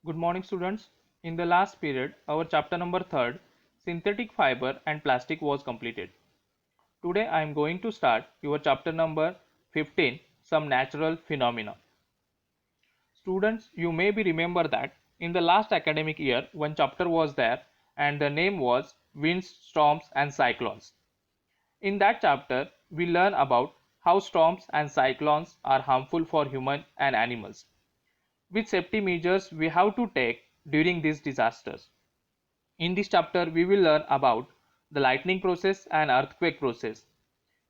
Good morning, students. In the last period, our chapter number 3rd, synthetic fiber and plastic, was completed. Today, I am going to start your chapter number 15, some natural phenomena. Students, you may be remember that in the last academic year, one chapter was there and the name was winds, storms and cyclones. In that chapter, we learn about how storms and cyclones are harmful for humans and animals. Which safety measures we have to take during these disasters. In this chapter, we will learn about the lightning process and earthquake process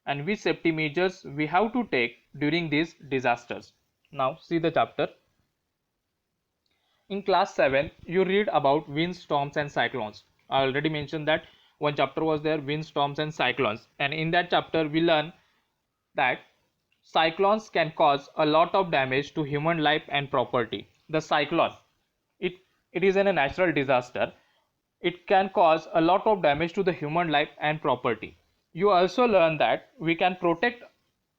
and which safety measures we have to take during these disasters. Now, see the chapter. In class 7, you read about winds, storms and cyclones. I already mentioned that one chapter was there, winds, storms and cyclones. And in that chapter, we learn that cyclones can cause a lot of damage to human life and property. The cyclone, it, it is a natural disaster. It can cause a lot of damage to the human life and property. You also learn that we can protect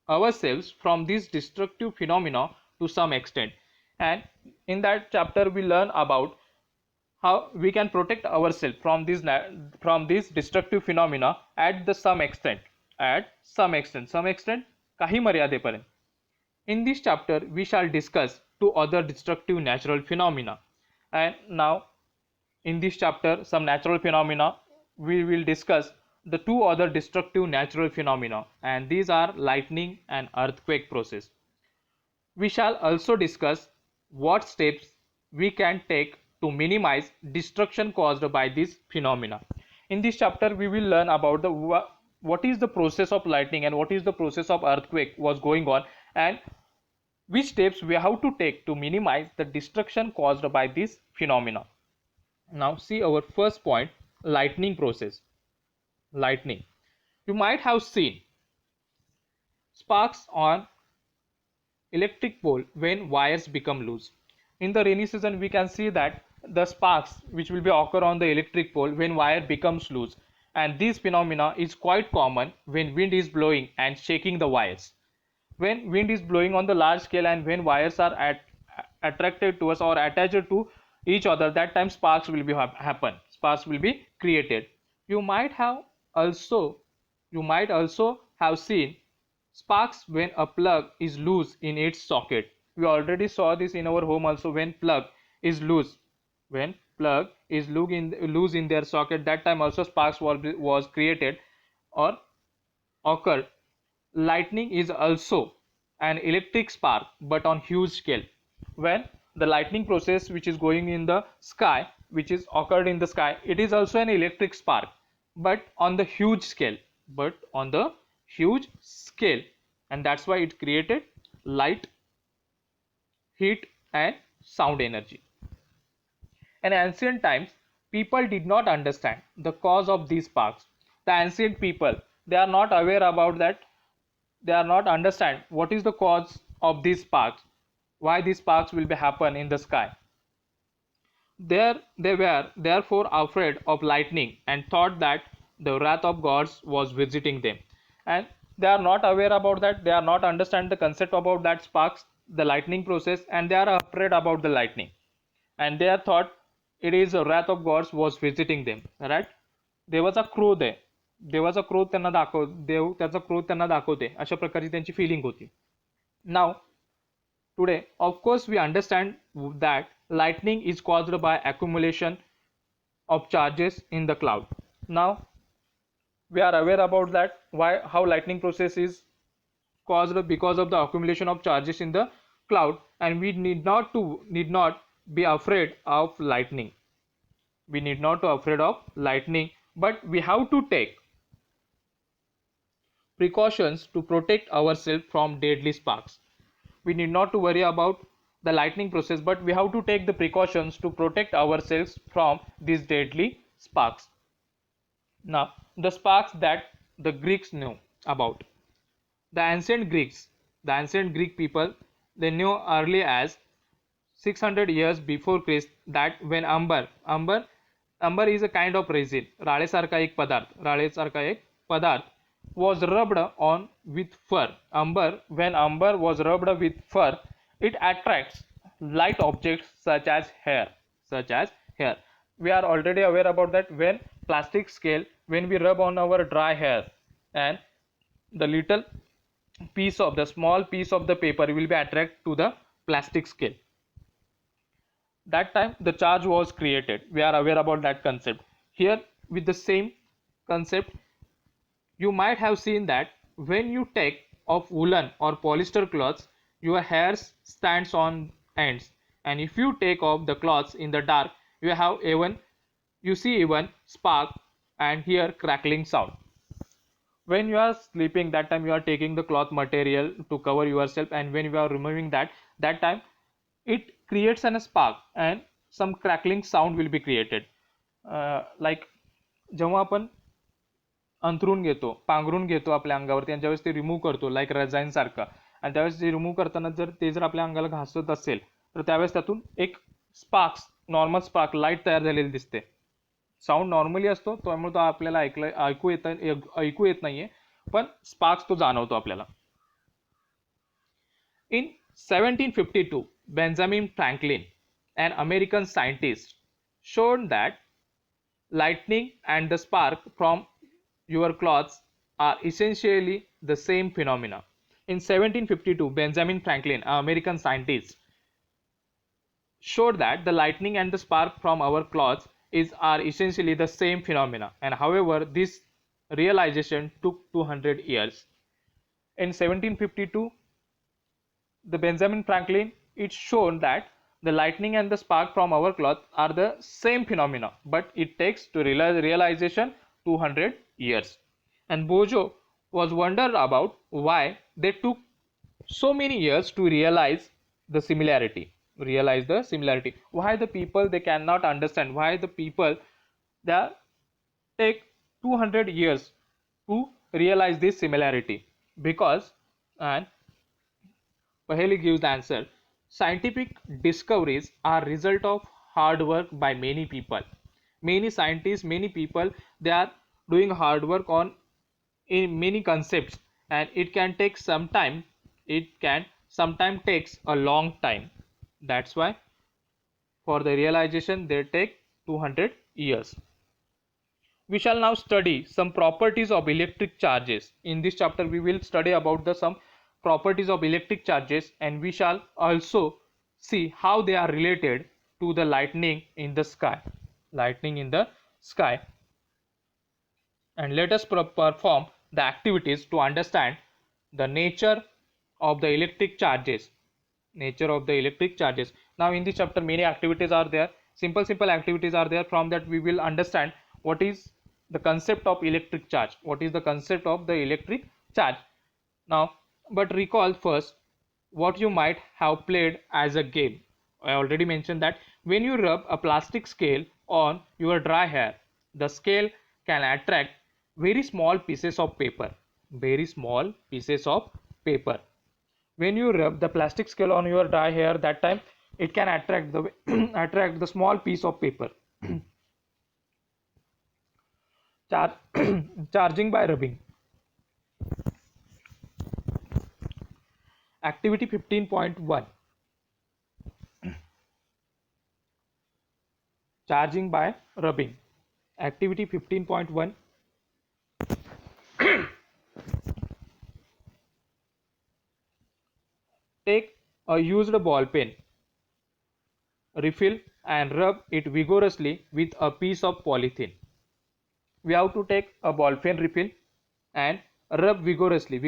ourselves from these destructive phenomena to some extent. And in that chapter, we learn about how we can protect ourselves from these destructive phenomena at the some extent काही मर्यादेपर्यंत. In this chapter we shall discuss two other destructive natural phenomena. And now in this chapter some natural phenomena, we will discuss the two other destructive natural phenomena, and these are lightning and earthquake process. We shall also discuss what steps we can take to minimize destruction caused by these phenomena. In this chapter, we will learn about what is the process of lightning and what is the process of earthquake was going on, and which steps we have to take to minimize the destruction caused by this phenomena. Now, see our first point: lightning process. Lightning. You might have seen sparks on electric pole when wires become loose. In the rainy season, we can see that the sparks which will be occur on the electric pole when wire becomes loose, and this phenomena is quite common when wind is blowing and shaking the wires. When wind is blowing on the large scale and when wires are attracted to us or attached to each other, that time sparks will be happen. Sparks will be created. You might also have seen sparks when a plug is loose in its socket. We already saw this in our home also. When plug is loose, loose in their socket, that time also sparks was created or occurred. Lightning is also an electric spark but on huge scale. When the lightning process which is going in the sky, which is occurred in the sky, it is also an electric spark but on the huge scale, and that's why it created light, heat and sound energy. In ancient times, people did not understand the cause of these sparks. The ancient people, they are not aware about that. They are not understand what is the cause of these sparks, why these sparks will be happen in the sky. They were therefore afraid of lightning and thought that the wrath of gods was visiting them. And they are not aware about that. They are not understand the concept about that sparks, the lightning process, and they are afraid about the lightning. And they are thought it is a wrath of gods was visiting them. Right? देवाचा क्रोध आहे. देवाचा क्रोध त्यांना देव त्याचा क्रोध त्यांना दाखवते, अशा प्रकारची त्यांची फिलिंग होती. Now, today, of course, we understand that lightning is caused by accumulation of charges in the cloud. Now, we are aware about that how lightning process is caused because of the accumulation of charges in the cloud, and we need not be afraid of lightning. We need not to afraid of lightning, but we have to take precautions to protect ourselves from deadly sparks. We need not to worry about the lightning process, but we have to take the precautions to protect ourselves from these deadly sparks. Now, the sparks that the Greeks knew about. The ancient Greek people, they knew early as 600 years before Christ that when amber is a kind of resin, राळेसारखा एक पदार्थ was rubbed on with fur. When amber was rubbed with fur, it attracts light objects such as hair. such as hair. We are already aware about that when plastic scale, when we rub on our dry hair, and the little piece of the small piece of the paper will be attracted to the plastic scale. That time the charge was created. We are aware about that concept. Here with the same concept, you might have seen that when you take off woolen or polyester cloths, your hair stands on ends, and if you take off the cloths in the dark, you see even spark and hear crackling sound. When you are sleeping, that time you are taking the cloth material to cover yourself, and when you are removing that time it creates a spark and some crackling sound will be created. Like जेव्हा आपण अंथरून घेतो, पांघरून घेतो आपल्या अंगावरती आणि ज्यावेळेस ते remove करतो लाईक रजाईन सारखं, आणि त्यावेळेस ते रिमूव्ह करताना जर आपल्या अंगाला घासत असेल तर त्यावेळेस त्यातून एक स्पार्क्स, नॉर्मल स्पार्क लाईट तयार झालेली दिसते. साऊंड नॉर्मली असतो, त्यामुळे तो आपल्याला ऐकू येत नाहीये, पण स्पार्क्स तो जाणवतो आपल्याला. In 1752, Benjamin Franklin, an American scientist, showed that lightning and the spark from your clothes are essentially the same phenomena. In 1752, Benjamin Franklin, an American scientist, showed that the lightning and the spark from our clothes are essentially the same phenomena, and however this realization took 200 years. In 1752, the Benjamin Franklin, it's shown that the lightning and the spark from our cloth are the same phenomena, but it takes to realization 200 years. And Bojo was wondered about why they took so many years to realize the similarity. Why the people they cannot understand? Why the people they take 200 years to realize this similarity? Because, and Paheli gives the answer. Scientific discoveries are result of hard work by many people. Many scientists, many people, they are doing hard work on in many concepts, and it can take some time. It can sometimes takes a long time. That's why for the realization they take 200 years. We shall now study some properties of electric charges. In this chapter we will study about the some properties of electric charges, and we shall also see how they are related to the lightning in the sky. And let us perform the activities to understand the nature of the electric charges. Now in this chapter many activities are there, simple activities are there. From that we will understand what is the concept of electric charge, now. But recall first what you might have played as a game. I already mentioned that when you rub a plastic scale on your dry hair, the scale can attract very small pieces of paper. When you rub the plastic scale on your dry hair, that time it can attract the small piece of paper. Charging by rubbing. Activity 15.1. Charging by rubbing. Activity 15.1. Take a used ball pen, refill and rub it vigorously with a piece of polythene. We have to take a ball pen refill and rub vigorously,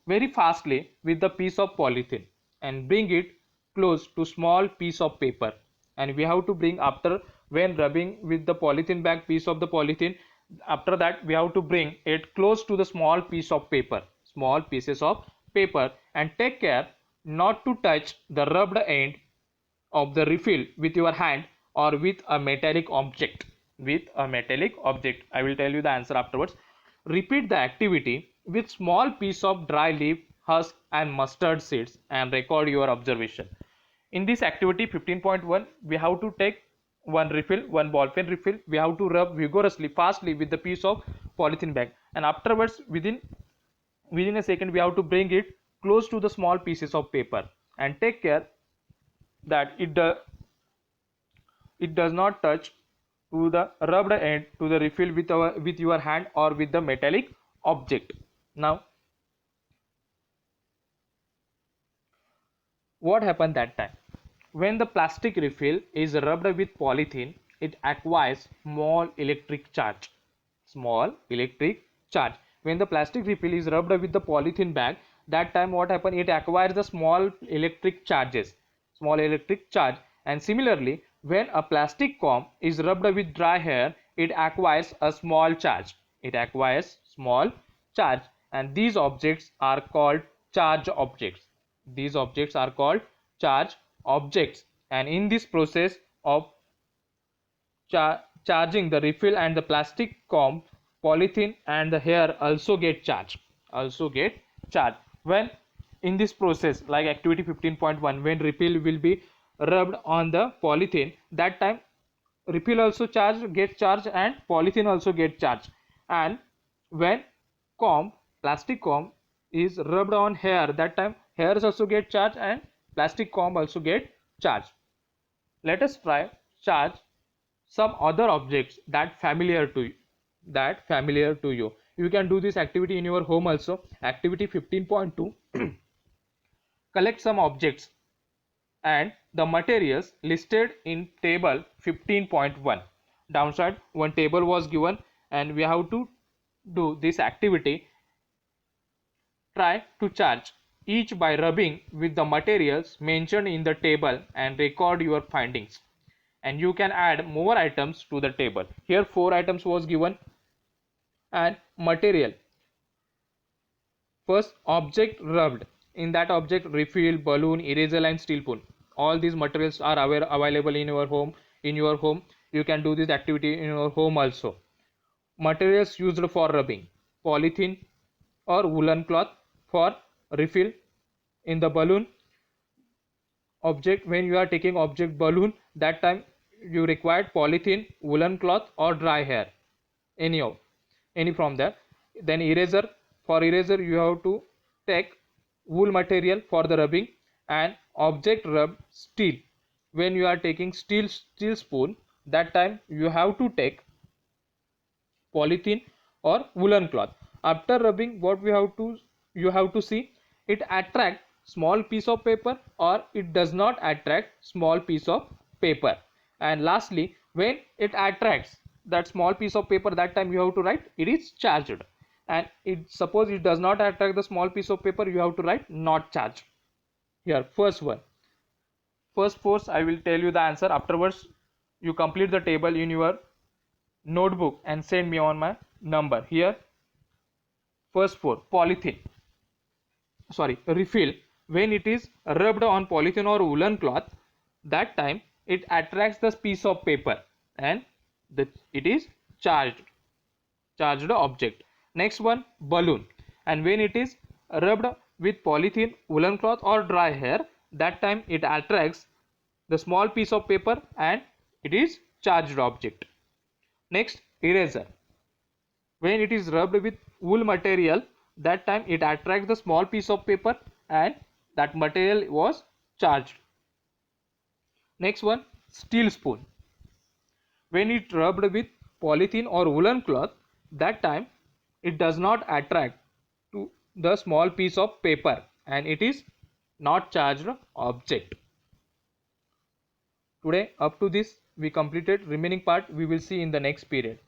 very fastly with the piece of polythene, and bring it close to small piece of paper. And we have to bring, after when rubbing with the polythene bag, piece of the polythene, after that we have to bring it close to the small pieces of paper, and take care not to touch the rubbed end of the refill with your hand or with a metallic object. I will tell you the answer afterwards. Repeat the activity with small piece of dry leaf, husk and mustard seeds, and record your observation. In this activity 15.1, we have to take one ball pen refill. We have to rub vigorously, fastly with the piece of polythene bag, and afterwards within a second we have to bring it close to the small pieces of paper, and take care that it does not touch to the rubbed end to the refill with your hand or with the metallic object. Now what happened that time? When the plastic refill is rubbed with polythene, it acquires small electric charge. Small electric charge. When the plastic refill is rubbed with the polythene bag, that time what happened? It acquires the small electric charges. Small electric charge. And similarly, when a plastic comb is rubbed with dry hair, it acquires a small charge. It acquires small charge. And these objects are called charge objects. These objects are called charge objects, and in this process of charging the refill and the plastic comb, polythene and the hair also get charged. When in this process, like activity 15.1, when refill will be rubbed on the polythene, that time refill also gets charged and polythene also gets charged. And when plastic comb is rubbed on hair, that time hairs also get charged and plastic comb also get charged. Let us try charge some other objects that familiar to you. You can do this activity in your home also. Activity 15.2. Collect some objects and the materials listed in table 15.1. Downside, one table was given and we have to do this activity. Try to charge each by rubbing with the materials mentioned in the table and record your findings. And you can add more items to the table. Here 4 items was given. And material. First, object rubbed. In that object, refill, balloon, eraser line, steel spoon. All these materials are available in your home. You can do this activity in your home also. Materials used for rubbing: polythene or woolen cloth for refill. In the balloon object, when you are taking object balloon, that time you required polythene, woolen cloth or dry hair, any from there. Then eraser, for eraser you have to take wool material for the rubbing. And object rub steel, when you are taking steel spoon, that time you have to take polythene or woolen cloth. After rubbing, what you have to see, it attract small piece of paper or it does not attract small piece of paper. And lastly, when it attracts that small piece of paper, that time you have to write it is charged. And suppose it does not attract the small piece of paper, you have to write not charged. Here first force, I will tell you the answer. Afterwards you complete the table in your notebook and send me on my number. Here first 4, refill. When it is rubbed on polythene or woolen cloth, that time it attracts the piece of paper and it is charged object. Next one, balloon. And when it is rubbed with polythene, woolen cloth or dry hair, that time it attracts the small piece of paper and it is charged object. Next, eraser. When it is rubbed with wool material, that time it attracts the small piece of paper and that material was charged. Next one, steel spoon. When it rubbed with polythene or woolen cloth, that time it does not attract to the small piece of paper and it is not charged object. Today up to this we completed. Remaining part we will see in the next period.